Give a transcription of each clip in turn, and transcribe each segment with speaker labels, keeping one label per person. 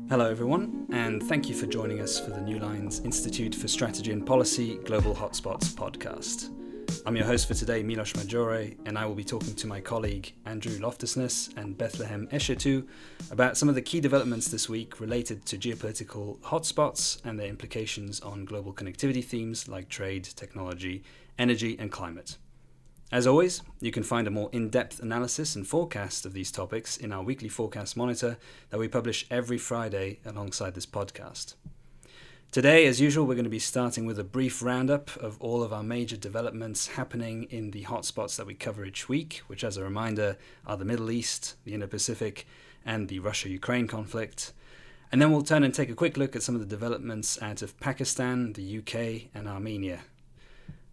Speaker 1: Hello everyone, and thank you for joining us for the New Lines Institute for Strategy and Policy Global Hotspots podcast. I'm your host for today, Milos Majore, and I will be talking to my colleague Andrew Loftusness and Bethlehem Eshetu about some of the key developments this week related to geopolitical hotspots and their implications on global connectivity themes like trade, technology, energy and climate. As always, you can find a more in-depth analysis and forecast of these topics in our weekly forecast monitor that we publish every Friday alongside this podcast. Today, as usual, we're going to be starting with a brief roundup of all of our major developments happening in the hotspots that we cover each week, which, as a reminder, are the Middle East, the Indo-Pacific, and the Russia-Ukraine conflict. And then we'll turn and take a quick look at some of the developments out of Pakistan, the UK, and Armenia.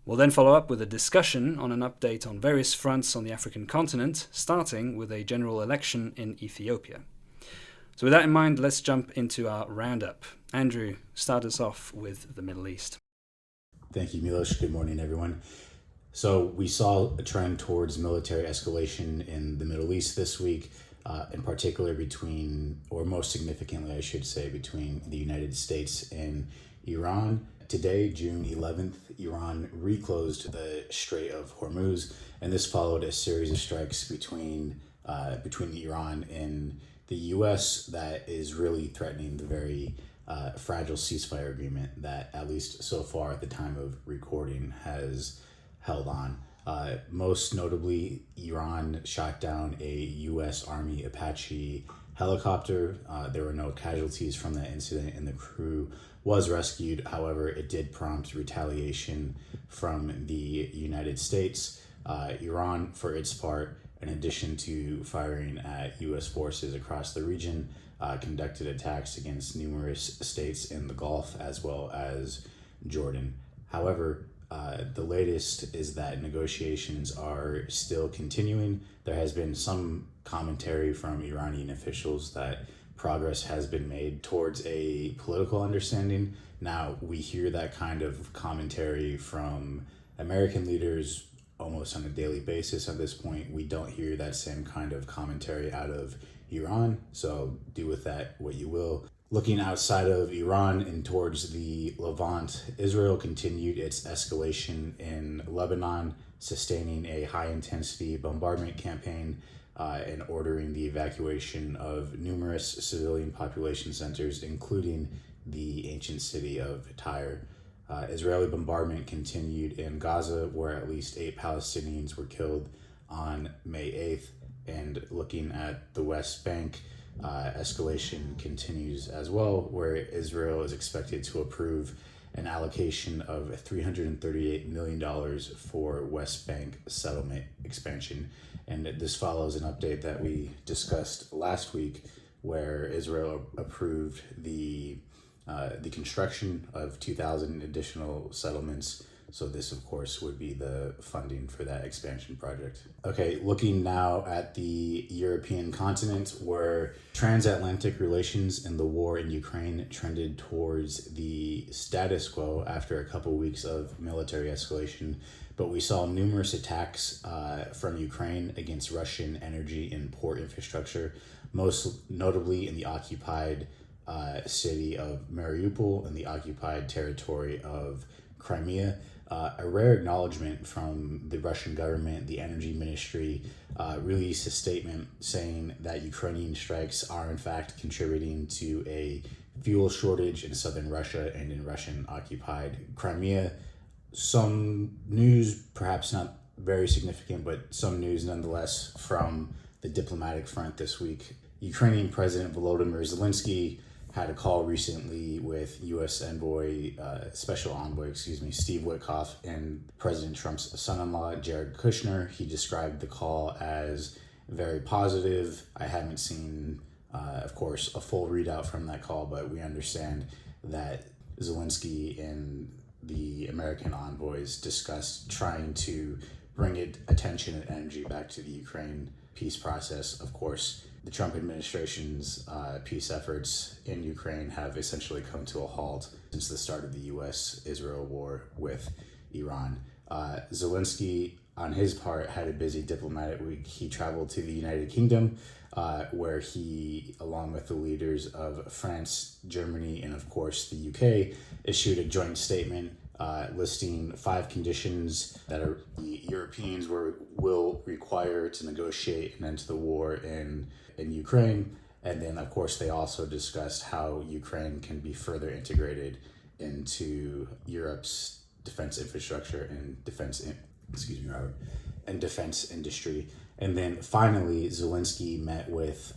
Speaker 1: We'll then follow up with a discussion on an update on various fronts on the African continent, starting with a general election in Ethiopia. So with that in mind, let's jump into our roundup. Andrew, start us off with the Middle East.
Speaker 2: Thank you, Milos. Good morning, everyone. So we saw a trend towards military escalation in the Middle East this week, in particular between, or most significantly, I should say, between the United States and Iran. Today, June 11th, Iran reclosed the Strait of Hormuz, and this followed a series of strikes between Iran and the U.S. that is really threatening the very fragile ceasefire agreement that, at least so far at the time of recording, has held on. Most notably, Iran shot down a U.S. Army Apache helicopter. There were no casualties from that incident, and the crew was rescued. However, it did prompt retaliation from the United States. Iran, for its part, in addition to firing at U.S. forces across the region, conducted attacks against numerous states in the Gulf as well as Jordan. However, the latest is that negotiations are still continuing. There has been some commentary from Iranian officials that progress has been made towards a political understanding. Now, we hear that kind of commentary from American leaders almost on a daily basis at this point. We don't hear that same kind of commentary out of Iran, so do with that what you will. Looking outside of Iran and towards the Levant, Israel continued its escalation in Lebanon, sustaining a high-intensity bombardment campaign and ordering the evacuation of numerous civilian population centers, including the ancient city of Tyre. Israeli bombardment continued in Gaza, where at least 8 Palestinians were killed on May 8th. And looking at the West Bank, escalation continues as well, where Israel is expected to approve an allocation of $338 million for West Bank settlement expansion. And this follows an update that we discussed last week, where Israel approved the construction of 2,000 additional settlements. So this, of course, would be the funding for that expansion project. Okay, looking now at the European continent, where transatlantic relations and the war in Ukraine trended towards the status quo after a couple weeks of military escalation. But we saw numerous attacks from Ukraine against Russian energy and port infrastructure, most notably in the occupied city of Mariupol and the occupied territory of Crimea. A rare acknowledgement from the Russian government. The energy ministry released a statement saying that Ukrainian strikes are in fact contributing to a fuel shortage in southern Russia and in Russian-occupied Crimea. Some news, perhaps not very significant, but some news nonetheless from the diplomatic front this week. Ukrainian President Volodymyr Zelenskyy had a call recently with U.S. Special Envoy, Steve Witkoff, and President Trump's son-in-law, Jared Kushner. He described the call as very positive. I haven't seen, of course, a full readout from that call, but we understand that Zelenskyy and the American envoys discussed trying to bring attention and energy back to the Ukraine peace process. Of course, the Trump administration's peace efforts in Ukraine have essentially come to a halt since the start of the U.S.-Israel war with Iran. Zelenskyy on his part, had a busy diplomatic week. He traveled to the United Kingdom, where he, along with the leaders of France, Germany, and of course the UK, issued a joint statement listing 5 conditions that the Europeans will require to negotiate an end to the war in Ukraine. And then, of course, they also discussed how Ukraine can be further integrated into Europe's defense infrastructure and defense industry. And then finally, Zelenskyy met with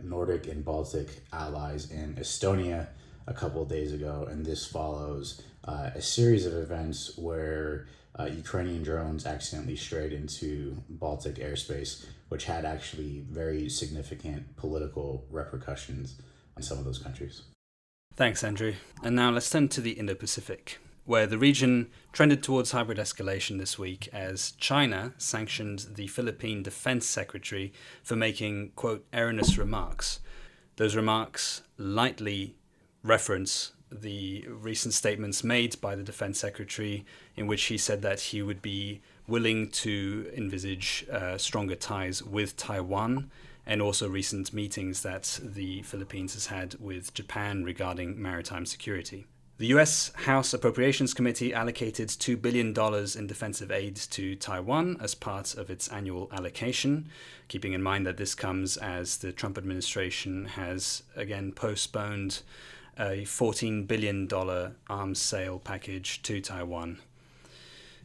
Speaker 2: Nordic and Baltic allies in Estonia a couple of days ago, and this follows a series of events where Ukrainian drones accidentally strayed into Baltic airspace, which had actually very significant political repercussions in some of those countries.
Speaker 1: Thanks, Andrew. And now let's turn to the Indo-Pacific, where the region trended towards hybrid escalation this week as China sanctioned the Philippine Defense Secretary for making, quote, erroneous remarks. Those remarks lightly reference the recent statements made by the Defense Secretary, in which he said that he would be willing to envisage stronger ties with Taiwan, and also recent meetings that the Philippines has had with Japan regarding maritime security. The US House Appropriations Committee allocated $2 billion in defensive aid to Taiwan as part of its annual allocation, keeping in mind that this comes as the Trump administration has again postponed a $14 billion arms sale package to Taiwan.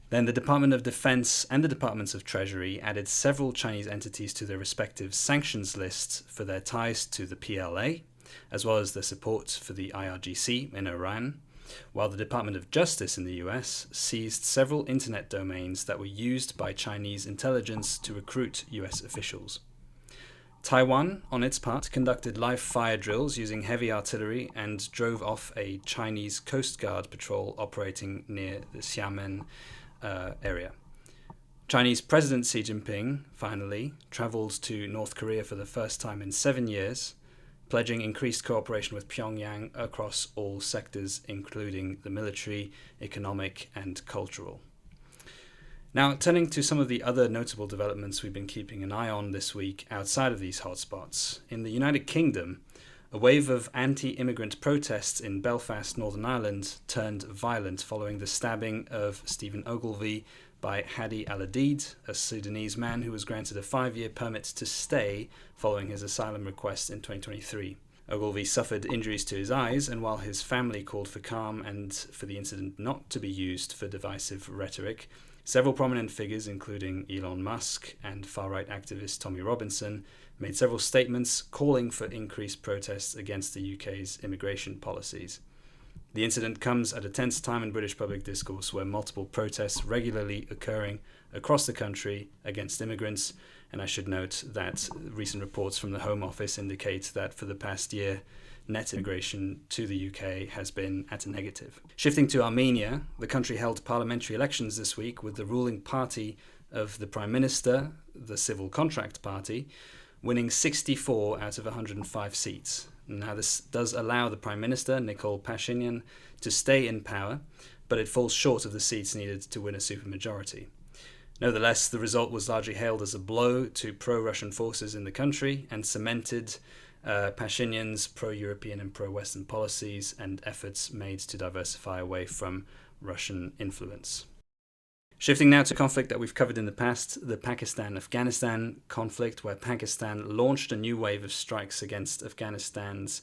Speaker 1: Then the Department of Defense and the Departments of Treasury added several Chinese entities to their respective sanctions lists for their ties to the PLA, as well as their support for the IRGC in Iran, while the Department of Justice in the US seized several internet domains that were used by Chinese intelligence to recruit US officials. Taiwan, on its part, conducted live fire drills using heavy artillery and drove off a Chinese Coast Guard patrol operating near the Xiamen area. Chinese President Xi Jinping, finally, travelled to North Korea for the first time in 7 years, pledging increased cooperation with Pyongyang across all sectors, including the military, economic, and cultural. Now, turning to some of the other notable developments we've been keeping an eye on this week outside of these hotspots. In the United Kingdom, a wave of anti-immigrant protests in Belfast, Northern Ireland, turned violent following the stabbing of Stephen Ogilvie by Hadi Al-Adid, a Sudanese man who was granted a 5-year permit to stay following his asylum request in 2023. Ogilvie suffered injuries to his eyes, and while his family called for calm and for the incident not to be used for divisive rhetoric, several prominent figures, including Elon Musk and far-right activist Tommy Robinson, made several statements calling for increased protests against the UK's immigration policies. The incident comes at a tense time in British public discourse where multiple protests regularly occurring across the country against immigrants, and I should note that recent reports from the Home Office indicate that for the past year, net immigration to the UK has been at a negative. Shifting to Armenia, the country held parliamentary elections this week with the ruling party of the Prime Minister, the Civil Contract Party, winning 64 out of 105 seats. Now, this does allow the Prime Minister, Nikol Pashinyan, to stay in power, but it falls short of the seats needed to win a supermajority. Nevertheless, the result was largely hailed as a blow to pro-Russian forces in the country and cemented Pashinyan's pro-European and pro-Western policies and efforts made to diversify away from Russian influence. Shifting now to conflict that we've covered in the past, the Pakistan-Afghanistan conflict, where Pakistan launched a new wave of strikes against Afghanistan's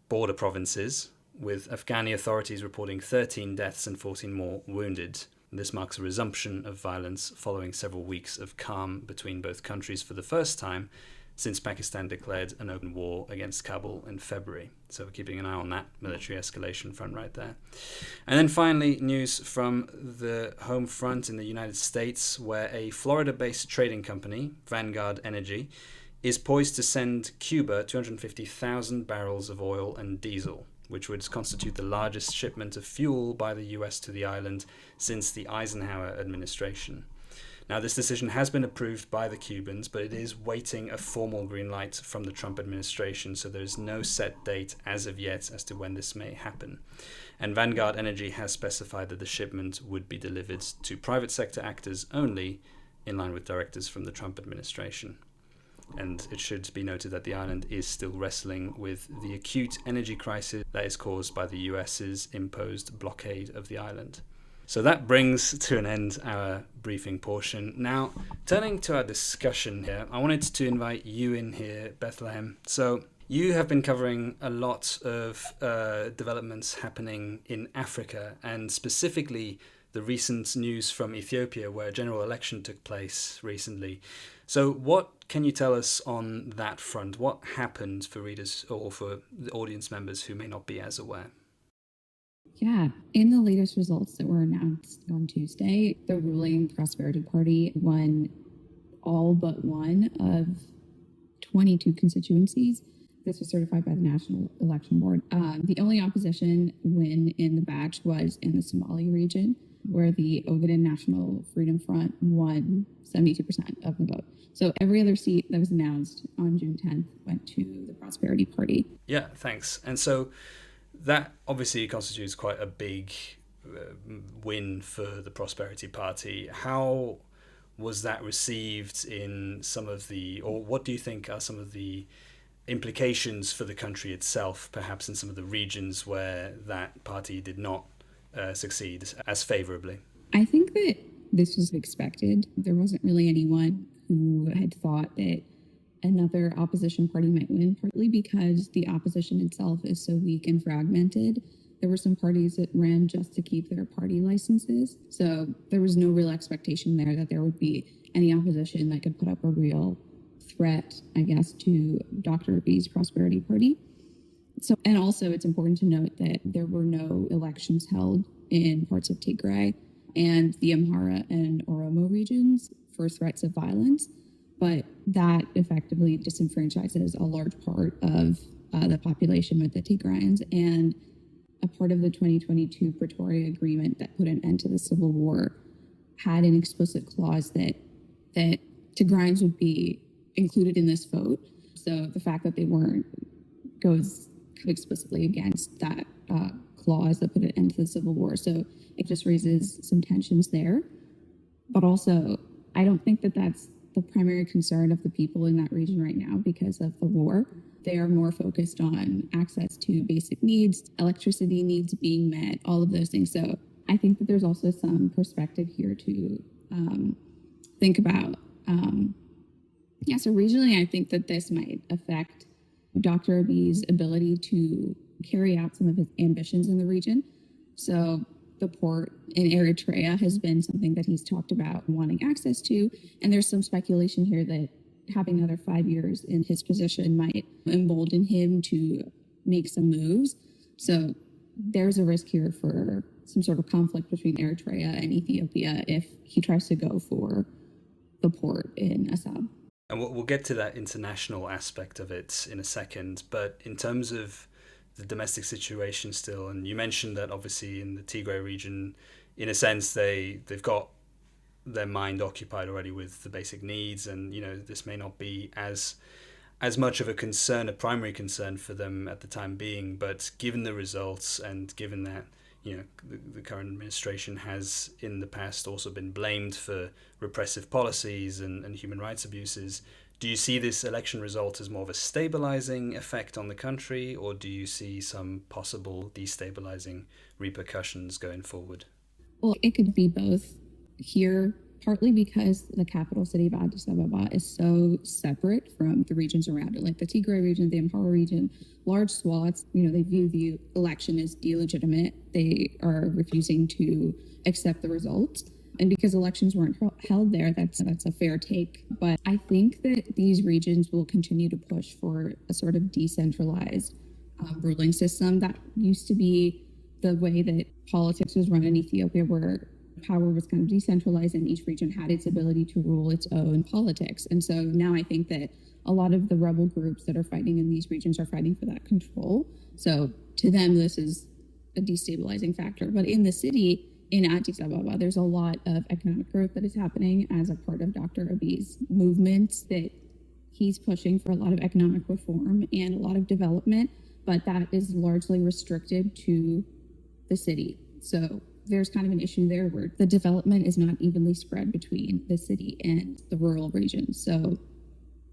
Speaker 1: border provinces, with Afghani authorities reporting 13 deaths and 14 more wounded. This marks a resumption of violence following several weeks of calm between both countries for the first time since Pakistan declared an open war against Kabul in February. So we're keeping an eye on that military escalation front right there. And then finally, news from the home front in the United States, where a Florida-based trading company, Vanguard Energy, is poised to send Cuba 250,000 barrels of oil and diesel, which would constitute the largest shipment of fuel by the US to the island since the Eisenhower administration. Now, this decision has been approved by the Cubans, but it is waiting a formal green light from the Trump administration, so there is no set date as of yet as to when this may happen. And Vanguard Energy has specified that the shipment would be delivered to private sector actors only in line with directives from the Trump administration. And it should be noted that the island is still wrestling with the acute energy crisis that is caused by the US's imposed blockade of the island. So that brings to an end our briefing portion. Now, turning to our discussion here, I wanted to invite you in here, Bethlehem. So you have been covering a lot of developments happening in Africa, and specifically the recent news from Ethiopia, where a general election took place recently. So what can you tell us on that front? What happened for readers or for the audience members who may not be as aware?
Speaker 3: Yeah, in the latest results that were announced on Tuesday, the ruling Prosperity Party won all but one of 22 constituencies. This was certified by the National Election Board. The only opposition win in the batch was in the Somali region, where the Ogaden National Freedom Front won 72% of the vote. So every other seat that was announced on June 10th went to the Prosperity Party.
Speaker 1: Yeah, thanks. And so that obviously constitutes quite a big win for the Prosperity Party. How was that received in some of the, or what do you think are some of the implications for the country itself, perhaps in some of the regions where that party did not succeed as favorably?
Speaker 3: I think that this was expected. There wasn't really anyone who had thought that another opposition party might win, partly because the opposition itself is so weak and fragmented. There were some parties that ran just to keep their party licenses. So there was no real expectation there that there would be any opposition that could put up a real threat, I guess, to Dr. Abiy's Prosperity Party. So, and also it's important to note that there were no elections held in parts of Tigray and the Amhara and Oromo regions for threats of violence, but that effectively disenfranchises a large part of the population with the Tigrayans, and a part of the 2022 Pretoria Agreement that put an end to the civil war had an explicit clause that Tigrayans would be included in this vote. So the fact that they weren't goes explicitly against that clause that put an end to the civil war. So it just raises some tensions there. But also, I don't think that that's the primary concern of the people in that region right now because of the war. They are more focused on access to basic needs, electricity needs being met, all of those things. So I think that there's also some perspective here to think about. So regionally, I think that this might affect Dr. Abiy's ability to carry out some of his ambitions in the region. So the port in Eritrea has been something that he's talked about wanting access to. And there's some speculation here that having another 5 years in his position might embolden him to make some moves. So there's a risk here for some sort of conflict between Eritrea and Ethiopia if he tries to go for the port in Assab.
Speaker 1: And we'll get to that international aspect of it in a second. But in terms of the domestic situation still, and you mentioned that obviously in the Tigray region, in a sense, they've got their mind occupied already with the basic needs, and this may not be as much of a concern, a primary concern for them at the time being. But given the results, and given that the current administration has in the past also been blamed for repressive policies and human rights abuses, do you see this election result as more of a stabilizing effect on the country, or do you see some possible destabilizing repercussions going forward?
Speaker 3: Well, it could be both here, partly because the capital city of Addis Ababa is so separate from the regions around it, like the Tigray region, the Amhara region, large swaths. They view the election as delegitimate. They are refusing to accept the results. And because elections weren't held there, that's a fair take. But I think that these regions will continue to push for a sort of decentralized ruling system. That used to be the way that politics was run in Ethiopia, where power was kind of decentralized and each region had its ability to rule its own politics. And so now I think that a lot of the rebel groups that are fighting in these regions are fighting for that control. So to them, this is a destabilizing factor. But in the city, in Addis Ababa, there's a lot of economic growth that is happening as a part of Dr. Abiy's movements, that he's pushing for a lot of economic reform and a lot of development, but that is largely restricted to the city. So there's kind of an issue there where the development is not evenly spread between the city and the rural regions. So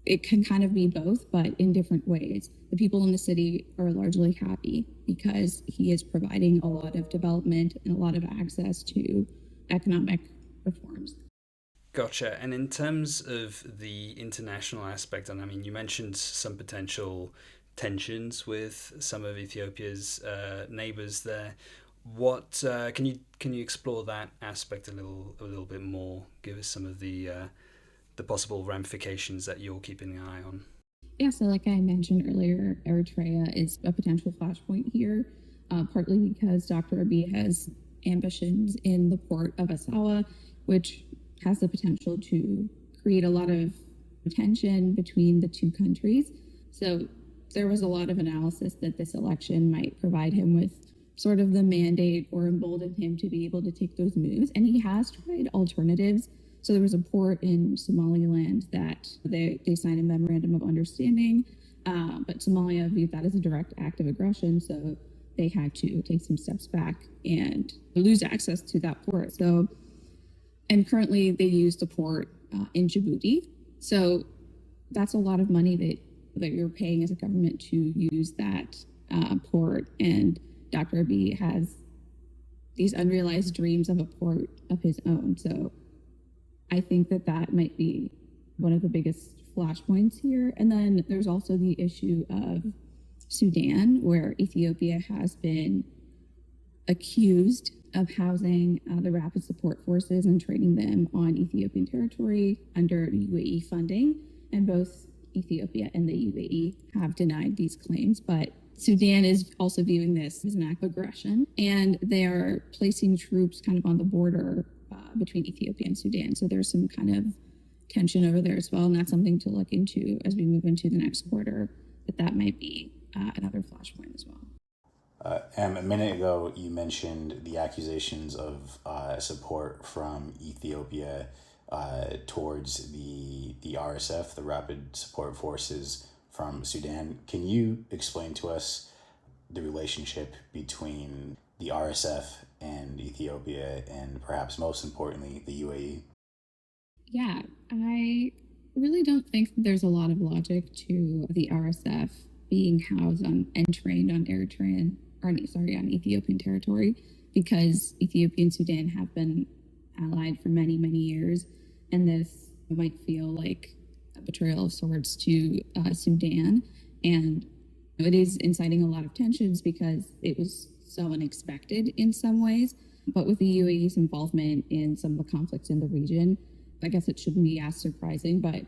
Speaker 3: it can kind of be both, but in different ways. The people in the city are largely happy because he is providing a lot of development and a lot of access to economic reforms.
Speaker 1: Gotcha. And in terms of the international aspect, and I mean, you mentioned some potential tensions with some of Ethiopia's neighbors there. What can you explore that aspect a little bit more? Give us some of the possible ramifications that you're keeping an eye on.
Speaker 3: Yeah, so like I mentioned earlier, Eritrea is a potential flashpoint here, partly because Dr. Abiy has ambitions in the port of Asawa, which has the potential to create a lot of tension between the two countries. So there was a lot of analysis that this election might provide him with sort of the mandate or embolden him to be able to take those moves. And he has tried alternatives. So there was a port in Somaliland that they signed a memorandum of understanding, but Somalia viewed that as a direct act of aggression. So they had to take some steps back and lose access to that port. So, and currently they use the port in Djibouti. So that's a lot of money that you're paying as a government to use that port. And Dr. Abiy has these unrealized dreams of a port of his own. So I think that might be one of the biggest flashpoints here. And then there's also the issue of Sudan, where Ethiopia has been accused of housing the rapid support forces and training them on Ethiopian territory under UAE funding. And both Ethiopia and the UAE have denied these claims, but Sudan is also viewing this as an act of aggression, and they are placing troops kind of on the border between Ethiopia and Sudan. So there's some kind of tension over there as well, and that's something to look into as we move into the next quarter, that might be another flashpoint as well.
Speaker 2: A minute ago, you mentioned the accusations of support from Ethiopia towards the RSF, the Rapid Support Forces from Sudan. Can you explain to us the relationship between the RSF and Ethiopia, and perhaps most importantly, the UAE?
Speaker 3: Yeah, I really don't think there's a lot of logic to the RSF being housed on and trained on on Ethiopian territory, because Ethiopia and Sudan have been allied for many, many years, and this might feel like a betrayal of sorts to Sudan, and it is inciting a lot of tensions because it was so unexpected in some ways. But with the UAE's involvement in some of the conflicts in the region, I guess it shouldn't be as surprising, but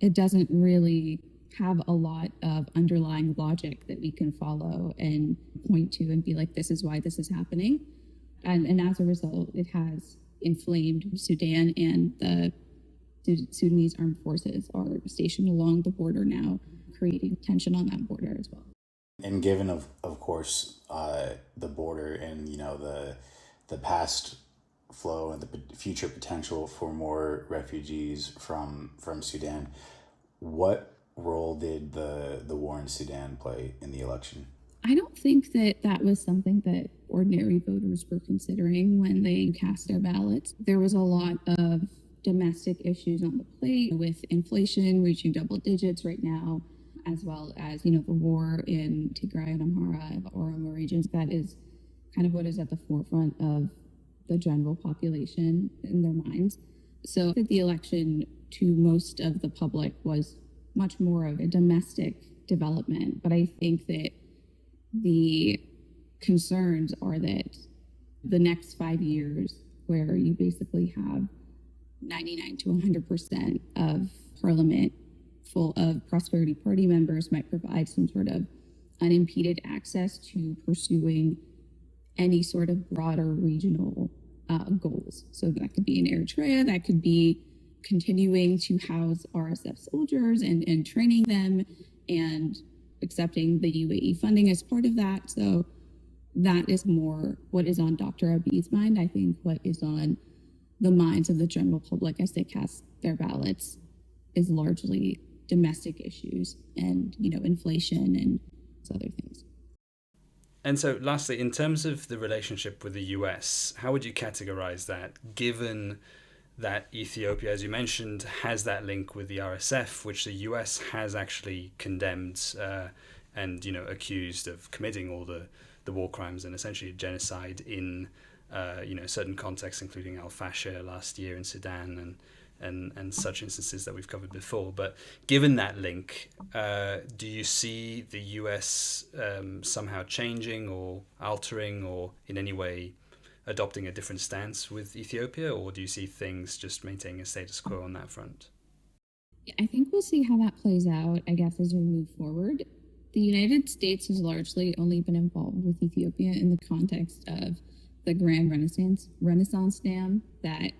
Speaker 3: it doesn't really have a lot of underlying logic that we can follow and point to and be like, this is why this is happening. And as a result, it has inflamed Sudan, and the Sudanese armed forces are stationed along the border now, creating tension on that border as well.
Speaker 2: And given, of course, the border and, the past flow and the future potential for more refugees from Sudan, what role did the war in Sudan play in the election?
Speaker 3: I don't think that was something that ordinary voters were considering when they cast their ballots. There was a lot of domestic issues on the plate, with inflation reaching double digits right now, as well as, the war in Tigray and Amhara, the Oromo regions. That is kind of what is at the forefront of the general population in their minds. So the election to most of the public was much more of a domestic development. But I think that the concerns are that the next 5 years, where you basically have 99 to 100% of parliament full of Prosperity Party members, might provide some sort of unimpeded access to pursuing any sort of broader regional goals. So that could be in Eritrea, that could be continuing to house RSF soldiers and training them and accepting the UAE funding as part of that. So that is more what is on Dr. Abiy's mind. I think what is on the minds of the general public as they cast their ballots is largely domestic issues and, inflation and other things.
Speaker 1: And so lastly, in terms of the relationship with the US, how would you categorize that, given that Ethiopia, as you mentioned, has that link with the RSF, which the US has actually condemned and, accused of committing all the war crimes and essentially genocide in, certain contexts, including al-Fasher last year in Sudan and such instances that we've covered before. But given that link, do you see the US somehow changing or altering or in any way adopting a different stance with Ethiopia, or do you see things just maintaining a status quo on that front?
Speaker 3: I think we'll see how that plays out, I guess, as we move forward. The United States has largely only been involved with Ethiopia in the context of the Grand Renaissance Dam that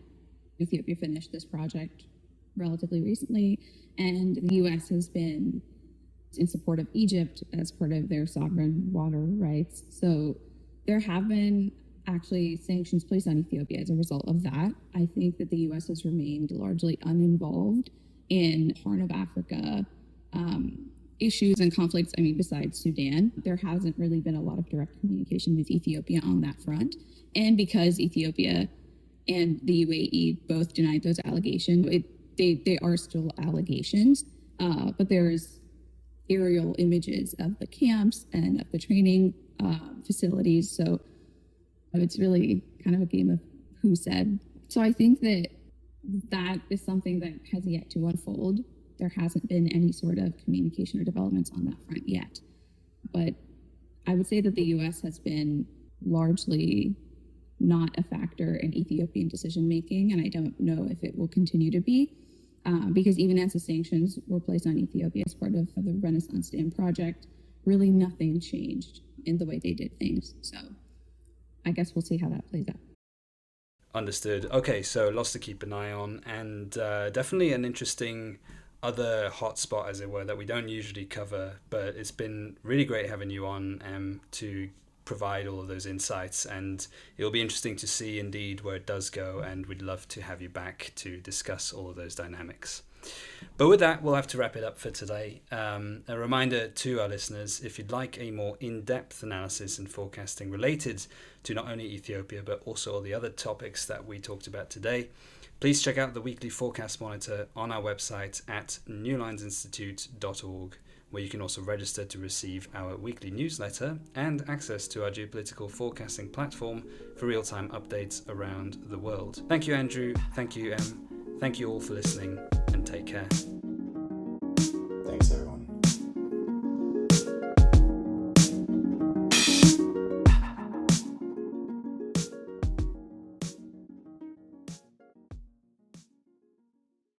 Speaker 3: Ethiopia finished this project relatively recently, and the U.S. has been in support of Egypt as part of their sovereign water rights. So there have been actually sanctions placed on Ethiopia as a result of that. I think that the U.S. has remained largely uninvolved in Horn of Africa issues and conflicts. I mean, besides Sudan, there hasn't really been a lot of direct communication with Ethiopia on that front. And because Ethiopia and the UAE both denied those allegations, they are still allegations, but there's aerial images of the camps and of the training facilities. So it's really kind of a game of who said. So I think that is something that has yet to unfold. There hasn't been any sort of communication or developments on that front yet. But I would say that the U.S. has been largely not a factor in Ethiopian decision-making, and I don't know if it will continue to be, because even as the sanctions were placed on Ethiopia as part of the Renaissance Dam project, really nothing changed in the way they did things. So I guess we'll see how that plays out.
Speaker 1: Understood. Okay, so lots to keep an eye on, and definitely an interesting other hotspot, as it were, that we don't usually cover, but it's been really great having you on to provide all of those insights, and it'll be interesting to see indeed where it does go, and we'd love to have you back to discuss all of those dynamics. But with that, we'll have to wrap it up for today. A reminder to our listeners, if you'd like a more in-depth analysis and forecasting related to not only Ethiopia, but also all the other topics that we talked about today, please check out the weekly forecast monitor on our website at newlinesinstitute.org, where you can also register to receive our weekly newsletter and access to our geopolitical forecasting platform for real-time updates around the world. Thank you, Andrew. Thank you, Em. Thank you all for listening, and take care.
Speaker 2: Thanks, everyone.